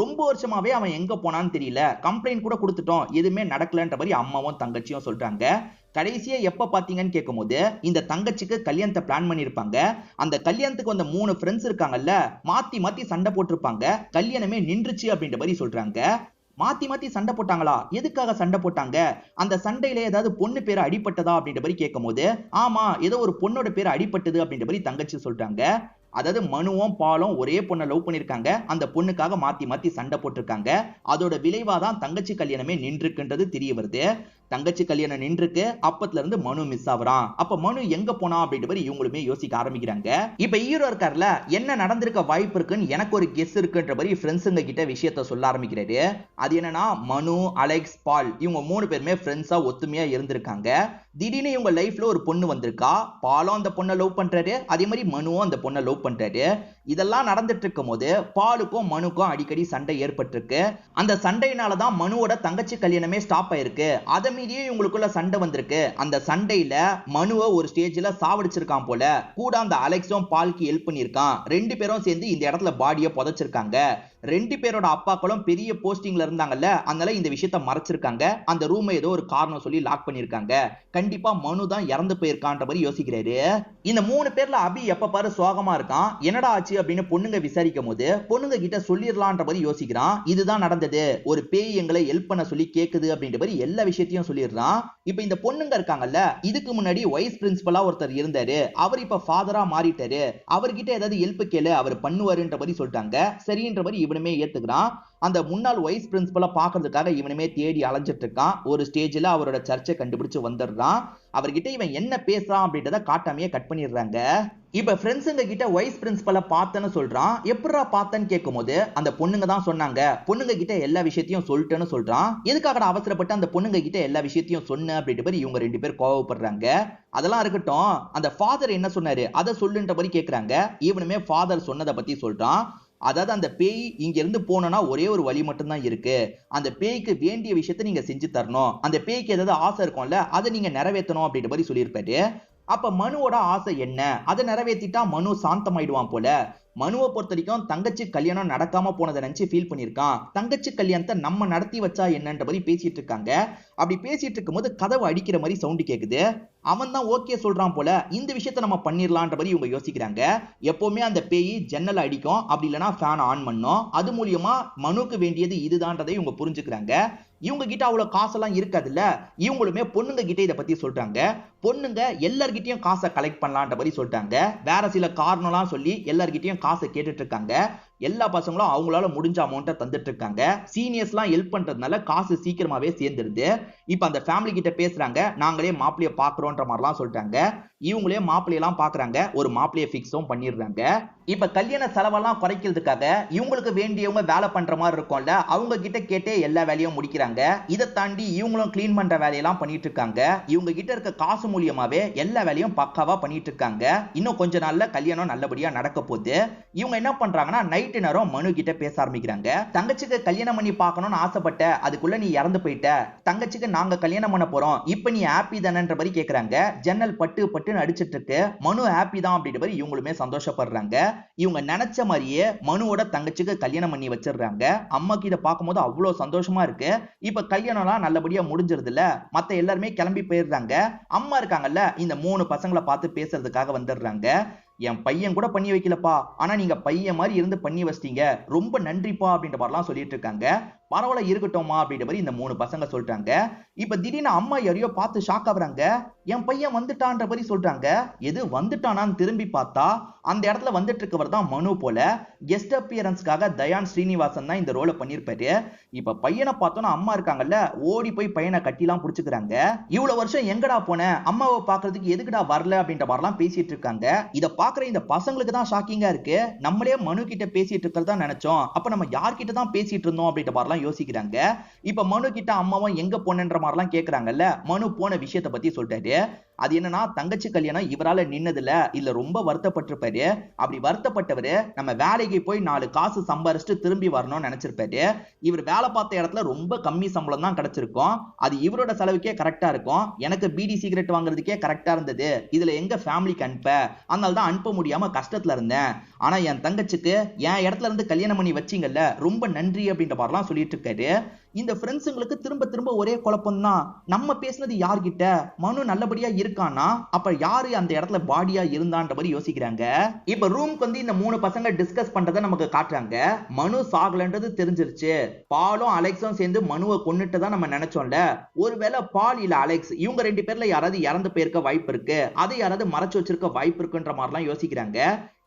ரொம்ப வருஷமாவே அவன் எங்க போனான்னு தெரியல, கம்ப்ளைண்ட் கூட கொடுத்துட்டோம், எதுவுமே நடக்கலன்ற மாதிரி அம்மாவும் தங்கச்சியும் சொல்றாங்க. கடைசியா எப்ப பாத்தீங்கன்னு கேட்கும்போது இந்த தங்கச்சிக்கு கல்யாணத்தை பிளான் பண்ணிருப்பாங்க. அந்த கல்யாணத்துக்கு வந்த 3 ஃப்ரெண்ட்ஸ் இருக்காங்கல்ல, மாத்தி மாத்தி சண்டை போட்டிருப்பாங்க. கல்யாணமே நின்றுச்சு அப்படின்ற மாதிரி சொல்றாங்க. மாத்தி மாத்தி சண்டை போட்டாங்களா, எதுக்காக சண்டை போட்டாங்க, அந்த சண்டையில ஏதாவது பொண்ணு பேரு அடிபட்டதா அப்படின்ற மாதிரி கேட்கும் போது ஆமா ஏதோ ஒரு பொண்ணோட பேரு அடிபட்டது அப்படின்ற மாதிரி தங்கச்சி சொல்றாங்க. அதாவது மனுவும் பாலும் ஒரே பொண்ணை லவ் பண்ணிருக்காங்க. அந்த பொண்ணுக்காக மாத்தி மாத்தி சண்டை போட்டிருக்காங்க. அதோட விளைவாதான் தங்கச்சி கல்யாணமே நின்றுக்குன்றது தெரிய வருது. தங்கச்சி கல்யாணம் நின்றுக்கு. அப்பத்துல இருந்து மனு மிஸ் ஆகுறான். அப்ப மனு எங்க போனா அப்படின்ற மாதிரி இவங்களுமே யோசிக்க ஆரம்பிக்கிறாங்க. இப்ப ஹீரோ இருக்கார்ல, என்ன நடந்திருக்க வாய்ப்பு இருக்குன்னு எனக்கு ஒரு கெஸ் இருக்குன்ற மாதிரி ஃப்ரெண்ட்ஸுங்க கிட்ட விஷயத்த சொல்ல ஆரம்பிக்கிறாரு. அது என்னன்னா, மனு, அலெக்ஸ், பால் இவங்க 3 பேருமே ஃப்ரெண்ட்ஸா ஒத்துமையா இருந்திருக்காங்க. திடீர்னு இவங்க லைஃப்ல ஒரு பொண்ணு வந்திருக்கா. பாலும் அந்த பொண்ணை லவ் பண்றாரு, அதே மாதிரி மனுவும் அந்த பொண்ணை லவ் பண்றாரு. இதெல்லாம் நடந்துட்டு இருக்கும் போது பாலுக்கும் மனுக்கும் அடிக்கடி சண்டை ஏற்பட்டிருக்கு. அந்த சண்டையினாலதான் மனுவோட தங்கச்சி கல்யாணமே ஸ்டாப் ஆயிருக்கு. அதை மீறியே இவங்களுக்குள்ள சண்டை வந்திருக்கு. அந்த சண்டையில மனுவை ஒரு ஸ்டேஜ்ல சாவடிச்சிருக்கான் போல. கூட அந்த அலெக்ஸும் பால்க்கு ஹெல்ப் பண்ணிருக்கான். 2 பேரும் சேர்ந்து இந்த இடத்துல பாடியை புதைச்சிருக்காங்க. ரெண்டு பேரோட அப்பாக்களும் பெரிய போஸ்டிங்ல இருந்தாங்கல்ல, அதனால இந்த விஷயத்த மறைச்சிருக்காங்க. அந்த ரூமை ஏதோ ஒரு காரணம் சொல்லி லாக் பண்ணிருக்காங்க. கண்டிப்பா மனு தான் இறந்து போயிருக்கான்ற மாதிரி யோசிக்கிறாரு. இந்த 3 பேர்ல அபி எப்ப பாரு சோகமா இருக்கான். என்னடா ஆச்சு அப்படின்னு பொண்ணுங்க விசாரிக்கும் போது பொண்ணுங்க கிட்ட சொல்லிடலான்ற மாதிரி யோசிக்கிறான். இதுதான் நடந்தது, ஒரு பேய் எங்களை ஹெல்ப் பண்ண சொல்லி கேக்குது அப்படின்ற மாதிரி எல்லா விஷயத்தையும் சொல்லிடுறான். இப்ப இந்த பொண்ணுங்க இருக்காங்கல்ல, இதுக்கு முன்னாடி வைஸ் பிரின்சிபலா ஒருத்தர் இருந்தாரு, அவர் இப்ப ஃபாதரா மாறிட்டாரு, அவர்கிட்ட ஏதாவது ஹெல்ப் கேளு, அவர் பண்ணுவாருன்ற மாதிரி சொல்லிட்டாங்க. சரின்ற மாதிரி இவனுமே ஏத்துக்கிறான். அந்த முன்னாள் வைஸ் பிரின்சிபலை பாக்குறதுக்காக இவனுமே தேடி அலைஞ்சிட்டு இருக்கான். ஒரு ஸ்டேஜ்ல அவரோட சர்ச்சை கண்டுபிடிச்சு வந்துடுறான். அவர்கிட்ட இவன் என்ன பேசுறான் அப்படின்றத காட்டாமையே கட் பண்ணிடுறாங்க. இப்ப ஃப்ரெண்ட்ஸுங்க கிட்ட வைஸ் பிரின்சிபலை பார்த்தேன்னு சொல்றான். எப்படிடா பார்த்தேன்னு கேட்கும்போது அந்த பொண்ணுங்க தான் சொன்னாங்க, பொண்ணுங்க கிட்ட எல்லா விஷயத்தையும் சொல்லிட்டேன்னு சொல்றான். எதுக்காக அவசரப்பட்டு அந்த பொண்ணுங்க கிட்ட எல்லா விஷயத்தையும் சொன்ன அப்படின்ற மாதிரி இவங்க ரெண்டு பேர் கோவப்படுறாங்க. அதெல்லாம் இருக்கட்டும், அந்த ஃபாதர் என்ன சொன்னாரு அதை சொல்லுன்ற மாதிரி கேக்குறாங்க. இவனுமே ஃபாதர் சொன்னதை பத்தி சொல்றான். அதாவது அந்த பேய் இங்க இருந்து போனோம்னா ஒரே ஒரு வழி மட்டும் தான் இருக்கு. அந்த பேய்க்கு வேண்டிய விஷயத்தை நீங்க செஞ்சு தரணும். அந்த பேய்க்கு ஏதாவது ஆசை இருக்கும்ல, அதை நீங்க நிறைவேற்றணும் அப்படின்ற மாதிரி சொல்லியிருப்பாரு. அப்ப மனுவோட ஆசை என்ன, அதை நிறைவேற்றிட்டா மனு சாந்தமாயிடுவான் போல. மனுவை பொறுத்த வரைக்கும் தங்கச்சி கல்யாணம் நடக்காம போனதை நினைச்சு ஃபீல் பண்ணிருக்கான். தங்கச்சி கல்யாணத்தை நம்ம நடத்தி வச்சா என்னன்ற மாதிரி பேசிட்டு இருக்காங்க. அப்படி பேசிட்டு இருக்கும் போது கதவு அடிக்கிற மாதிரி சவுண்ட் கேக்குது. அவன் தான் ஓகே சொல்றான் போல, இந்த விஷயத்த நம்ம பண்ணிடலான்ற மாதிரி இவங்க யோசிக்கிறாங்க. எப்பவுமே அந்த பேய் ஜன்னல் அடிக்கும், அப்படி இல்லைன்னா ஃபேன் ஆன் பண்ணும். அது மூலியமா மனுக்கு வேண்டியது இதுதான்றதை இவங்க புரிஞ்சுக்கிறாங்க. இவங்க கிட்ட அவ்வளவு காசெல்லாம் இருக்காதுல்ல, இவங்களுமே பொண்ணுங்க கிட்ட இதை பத்தி சொல்றாங்க. பொண்ணுங்க எல்லார்கிட்டயும் காசை கலெக்ட் பண்ணலான்ற மாதிரி சொல்லிட்டாங்க. வேற சில காரணம்லாம் சொல்லி எல்லார்கிட்டயும் காசை கேட்டுட்டு இருக்காங்க. எல்லா பசங்களும் அவங்களால முடிஞ்ச அமௌண்ட்டை தந்துட்டு இருக்காங்க. சீனியர்ஸ்லாம் ஹெல்ப் பண்றதுனால காசு சீக்கிரமாவே சேர்ந்துருது. இப்ப அந்த ஃபேமிலி கிட்ட பேசுறாங்க, நாங்களே மாப்பிளைய பாக்குறோன்ற மாதிரிலாம் சொல்லிட்டாங்க. இவங்களே மாப்பிள்ளையெல்லாம் பாக்குறாங்க, ஒரு மாப்பிளைய பிக்ஸும் பண்ணிடுறாங்க. இப்ப கல்யாண செலவெல்லாம் குறைக்கிறதுக்காக இவங்களுக்கு வேண்டியவங்க வேலை பண்ற மாதிரி இருக்கும்ல, அவங்க கிட்ட கேட்டே எல்லா வேலையும் முடிக்கிறாங்க. இதை தாண்டி இவங்களும் கிளீன் பண்ற வேலையெல்லாம் பண்ணிட்டு இருக்காங்க. இவங்க கிட்ட இருக்க காசு மூலியமாவே எல்லா வேலையும் பக்காவா பண்ணிட்டு இருக்காங்க. இன்னும் கொஞ்ச நாள்ல கல்யாணம் நல்லபடியா நடக்க போகுது. இவங்க என்ன பண்றாங்கன்னா நைட்டு நேரம் மனு கிட்ட பேச ஆரம்பிக்கிறாங்க. தங்கச்சிக்கு கல்யாணம் பண்ணி பார்க்கணும்னு ஆசைப்பட்ட, அதுக்குள்ள நீ இறந்து போயிட்ட, தங்கச்சிக்கு நாங்க கல்யாணம் பண்ண போறோம், இப்ப நீ ஹாப்பி தானன்ற மாதிரி கேக்குறாங்க. ஜன்னல் பட்டு பட்டுன்னு அடிச்சிட்டு இருக்கு. மனு ஹாப்பி தான் அப்படின்ற மாதிரி இவங்களுமே சந்தோஷப்படுறாங்க. இவங்க நினைச்ச மாதிரியே மனுவோட தங்கச்சிக்கு கல்யாணம் பண்ணி வச்சிடுறாங்க. அம்மாக்கு இதை பார்க்கும்போது அவ்வளவு சந்தோஷமா இருக்கு. இப்ப கல்யாணம்லாம் நல்லபடியா முடிஞ்சிருது இல்ல, மத்த எல்லாருமே கிளம்பி போயிடுறாங்க. அம்மா இருக்காங்கல்ல, இந்த 3 பசங்களை பார்த்து பேசுறதுக்காக வந்துடுறாங்க. என் பையன் கூட பண்ணி வைக்கலப்பா, ஆனா நீங்க பையன் மாதிரி இருந்து பண்ணி வச்சிட்டீங்க, ரொம்ப நன்றிப்பா அப்படின்ற மாதிரிலாம் சொல்லிட்டு இருக்காங்க. பரவாயில்ல இருக்கட்டும்மா அப்படின்ற மாதிரி இந்த 3 பசங்க சொல்றாங்க. இப்ப திடீர்னு அம்மா யாரையோ பார்த்து ஷாக் ஆகுறாங்க. என் பையன் வந்துட்டான்ற மாதிரி சொல்றாங்க. எது வந்துட்டானான்னு திரும்பி பார்த்தா அந்த இடத்துல வந்துட்டு இருக்கவர் தான் மனு போல. கெஸ்ட் அப்பியரன்ஸ்க்காக தயான் ஸ்ரீனிவாசன் தான் இந்த ரோலை பண்ணிருப்பாரு. இப்ப பையனை பார்த்தோன்னா அம்மா இருக்காங்கல்ல, ஓடி போய் பையனை கட்டிலாம் புடிச்சுக்கிறாங்க. இவ்வளவு வருஷம் எங்கடா போன, அம்மாவை பாக்குறதுக்கு எதுக்குடா வரல அப்படின்ற மாதிரிலாம் பேசிட்டு இருக்காங்க. இத பாக்குற இந்த பசங்களுக்கு தான் ஷாக்கிங்கா இருக்கு. நம்மளே மனு கிட்ட பேசிட்டு இருக்கிறதா நினைச்சோம், அப்ப நம்ம யார்கிட்ட தான் பேசிட்டு இருந்தோம் அப்படின்ற மாதிரிலாம் யோசிக்கிறாங்க. இப்ப மனு கிட்ட அம்மாவும் எங்க போனன்ற மாதிரிலாம் கேக்குறாங்கல்ல, மனு போன விஷயத்தை பத்தி சொல்லிட்டாரு. அது என்னன்னா தங்கச்சி கல்யாணம் இவரால நின்னதுல இல்ல ரொம்ப வருத்தப்பட்டிருப்பாரு. அப்படி வருத்தப்பட்டவரு நம்ம வேலைக்கு போய் 4 காசு சம்பாரிச்சுட்டு திரும்பி வரணும்னு நினைச்சிருப்பாரு. இவர் வேலை பார்த்த இடத்துல ரொம்ப கம்மி சம்பளம் தான் கிடைச்சிருக்கும். அது இவரோட செலவுக்கே கரெக்டா இருக்கும். எனக்கு பீடி சிகரெட் வாங்குறதுக்கே கரெக்டா இருந்தது, இதுல எங்க ஃபேமிலிக்கு அனுப்ப, அதனால தான் அனுப்ப முடியாம கஷ்டத்துல இருந்தேன். ஆனா என் தங்கச்சிக்கு என் இடத்துல இருந்து கல்யாணம் பண்ணி வச்சீங்கல்ல, ரொம்ப நன்றி அப்படின்ற மாதிரிலாம் சொல்லிட்டு இருக்காரு. இந்த ஃப்ரெண்ட்ஸுங்களுக்கு திரும்ப திரும்ப ஒரே குழப்பம் தான். நம்ம பேசினது யார்கிட்ட, மனு நல்லபடியா இருக்கானா, அப்ப யாரு அந்த இடத்துல பாடியா இருந்தான்ற மாதிரி யோசிக்கிறாங்க. இப்ப ரூம்க்கு வந்து இந்த 3 பசங்க டிஸ்கஸ் பண்றதை நமக்கு காட்டுறாங்க. மனு சாகலன்றது தெரிஞ்சிருச்சு. பாலும் அலெக்ஸும் சேர்ந்து மனுவை கொன்னுட்டு நம்ம நினைச்சோம்ல, ஒருவேளை பால் இல்ல அலெக்ஸ் இவங்க 2 பேர்ல யாராவது இறந்து போயிருக்க வாய்ப்பு இருக்கு, அதை யாராவது மறைச்சு வச்சிருக்க வாய்ப்பு இருக்குன்ற மாதிரிலாம் யோசிக்கிறாங்க.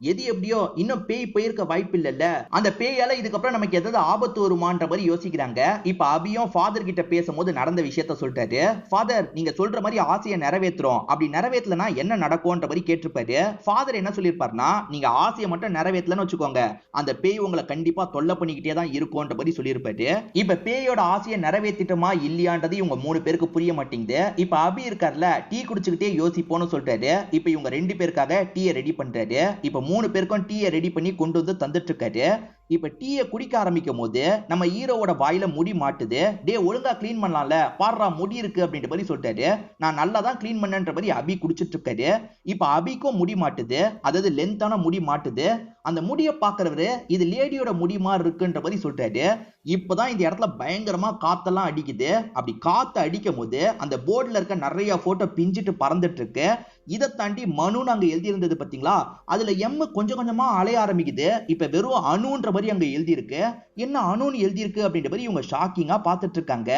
எது எப்படியோ இன்னும் பேய் போயிருக்க வாய்ப்பு இல்லைல்ல, அந்த பேயால இதுக்கப்புறம் நமக்கு ஏதாவது ஆபத்து வருமான்ற மாதிரி யோசிக்கிறாங்க. இப்ப அபியும் ஃபாதர் கிட்ட பேசும்போது நடந்த விஷயத்த சொல்லிட்டாரு. ஃபாதர் நீங்க சொல்ற மாதிரி ஆசையை நிறைவேற்றுறோம், அப்படி நிறைவேற்றலனா என்ன நடக்கும்ன்ற மாதிரி கேட்டிருப்பாரு. ஃபாதர் என்ன சொல்லியிருப்பாருன்னா, நீங்க ஆசையை மட்டும் நிறைவேற்றலன்னு வச்சுக்கோங்க, அந்த பேய் உங்களை கண்டிப்பா தொல்லை பண்ணிக்கிட்டே தான் இருக்கும்ன்ற மாதிரி சொல்லியிருப்பாரு. இப்ப பேயோட ஆசையை நிறைவேற்றிட்டோமா இல்லையான்றது இவங்க 3 பேருக்கு புரிய மாட்டேங்குது. இப்ப அபி இருக்கார்ல, டீ குடிச்சுக்கிட்டே யோசிப்போன்னு சொல்லிட்டாரு. இப்ப இவங்க 2 பேருக்காக டீயை ரெடி பண்றாரு. இப்ப 3 பேருக்கும் டீயை ரெடி பண்ணி கொண்டு வந்து தந்துட்டு இருக்காரு. இப்ப டீயை குடிக்க ஆரம்பிக்கும் போது நம்ம ஹீரோவோட வாயில முடி மாட்டுது. டே ஒழுங்கா கிளீன் பண்ணலாம்ல, பாடுறா முடி இருக்கு அப்படின்ற மாதிரி சொல்லிட்டாரு. நான் நல்லா தான் கிளீன் பண்ணன்ற மாதிரி அபி குடிச்சிட்டு இருக்காரு. இப்ப அபிக்கும் முடி மாட்டுது, அதாவது லென்த்தான முடி மாட்டுது. அந்த முடியை பாக்குறவரு இது லேடியோட முடி மாதிரி இருக்குன்ற மாதிரி சொல்லிட்டாரு. இப்பதான் இந்த இடத்துல பயங்கரமா காத்தெல்லாம் அடிக்குது. அப்படி காத்து அடிக்கும் போது அந்த போர்டுல இருக்க நிறைய போட்டோ பிஞ்சிட்டு பறந்துட்டு இருக்கு. இதை தாண்டி மனுன்னு அங்க எழுதி இருந்தது பாத்தீங்களா, அதுல எம் கொஞ்சம் கொஞ்சமா அலைய ஆரம்பிக்குது. இப்ப வெறும் அணுன்ற மாதிரி அங்க எழுதி இருக்கு. என்ன அணுன்னு எழுதி இருக்கு அப்படின்ற மாதிரி இவங்க ஷாக்கிங்கா பாத்துட்டு இருக்காங்க.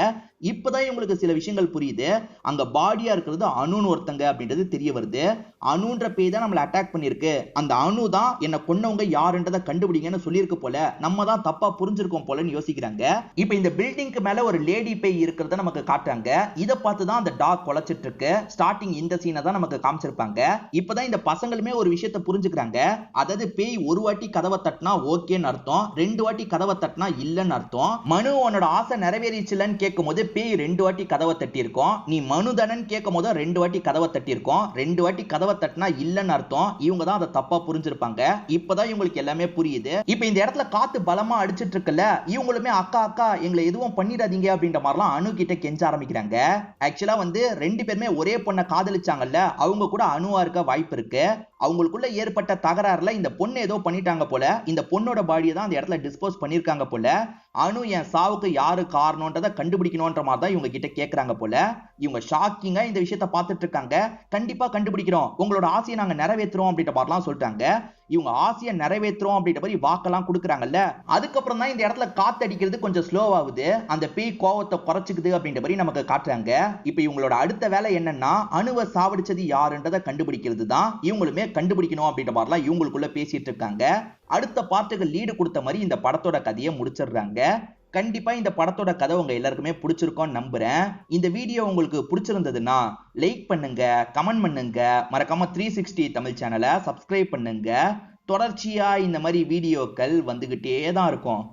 இப்பதான் இவங்களுக்கு சில விஷயங்கள் புரியுது. அங்க பாடியா இருக்கிறது அணுன்னு ஒருத்தங்க அப்படின்றது தெரிய வருது. அணுன்ற பேய் தான் நம்மளை அட்டாக் பண்ணிருக்கு. அந்த அணு தான் என்ன கொன்னவங்க யாருன்றதை கண்டுபிடிங்கன்னு சொல்லியிருக்கு போல. நம்ம தான் தப்பா புரிஞ்சிருக்கோம் போலன்னு யோசிக்கிறாங்க. இப்ப இந்த பில்டிங்க்கு மேல ஒரு லேடி பேய் இருக்கிறத நமக்கு காட்டுறாங்க. இதை பார்த்து தான் அந்த டாக் குலைச்சிட்டு இருக்கு. ஸ்டார்டிங் இந்த சீனை தான் நமக்கு காமிச்சிருப்பாங்க. இப்பதான் இந்த பசங்களுமே ஒரு விஷயத்தை புரிஞ்சுக்கிறாங்க. அதாவது பேய் ஒரு வாட்டி கதவை தட்டினா ஓகேன்னு அர்த்தம், 2 வாட்டி கதவை தட்டினா இல்லன்னு அர்த்தம். மனு உன்னோட ஆசை நிறைவேறிச்சுலன்னு கேட்கும் போது பேய் 2 வாட்டி கதவை தட்டி இருக்கோம். நீ மனுதனன் கேட்கும் போது 2 வாட்டி கதவை தட்டி இருக்கோம். 2 வாட்டி கதவை தட்டினா இல்லன்னு அர்த்தம். இவங்க தான் அதை தப்பா புரிஞ்சிருப்பாங்க. இப்பதான் இவங்களுக்கு எல்லாமே புரியுது. இப்ப இந்த இடத்துல காத்து பலமா அடிச்சிட்டு இருக்குல்ல, இவங்களுமே அக்கா அக்கா எங்களை எதுவும் பண்ணிடாதீங்க அப்படின்ற மாதிரிலாம் அணு கிட்ட கெஞ்ச ஆரம்பிக்கிறாங்க. ஆக்சுவலா வந்து 2 பேருமே ஒரே பொண்ணை காதலிச்சாங்கல்ல, அவங்க கூட அணுவா இருக்க வாய்ப்பு இருக்கு. அவங்களுக்குள்ள ஏற்பட்ட தகராறுல இந்த பொண்ணு ஏதோ பண்ணிட்டாங்க போல. இந்த பொண்ணோட பாடியை தான் அந்த இடத்துல டிஸ்போஸ் பண்ணிருக்காங்க போல. அணு என் சாவுக்கு யாரு காரணம்ன்றதை கண்டுபிடிக்கணும்ன்ற மாதிரி தான் இவங்க கிட்ட கேக்குறாங்க போல. இவங்க ஷாக்கிங்கா இந்த விஷயத்த பார்த்துட்டு இருக்காங்க. கண்டிப்பா கண்டுபிடிக்கிறோம், உங்களோட ஆசையை நாங்க நிறைவேற்றுறோம் அப்படின்ற மாதிரிலாம் சொல்லிட்டாங்க. இவங்க ஆசையை நிறைவேற்றுறோம் அப்படின்ற மாதிரி வாக்கெல்லாம் கொடுக்குறாங்கல்ல, அதுக்கப்புறம் தான் இந்த இடத்துல காத்து அடிக்கிறது கொஞ்சம் ஸ்லோ ஆகுது. அந்த பேய் கோவத்தை குறைச்சிக்குது அப்படின்ற மாதிரி நமக்கு காட்டுறாங்க. இப்ப இவங்களோட அடுத்த வேலை என்னன்னா, அணுவை சாவடிச்சது யாருன்றதை கண்டுபிடிக்கிறது தான். இவங்களுமே கண்டுபிடிக்கணும் அப்படின்ற மாதிரிலாம் இவங்களுக்குள்ள பேசிட்டு இருக்காங்க. அடுத்த பார்ட்டுக்கு லீடு கொடுத்த மாதிரி இந்த படத்தோட கதையை முடிச்சிடுறாங்க. கண்டிப்பா இந்த படத்தோட கதை உங்க எல்லாருக்குமே பிடிச்சிருக்கும்னு நம்புறேன். இந்த வீடியோ உங்களுக்கு பிடிச்சிருந்ததுன்னா லைக் பண்ணுங்க, கமெண்ட் பண்ணுங்க, மறக்காம 360 தமிழ் சேனலை சப்ஸ்கிரைப் பண்ணுங்க. தொடர்ச்சியா இந்த மாதிரி வீடியோக்கள் வந்துகிட்டே தான் இருக்கும்.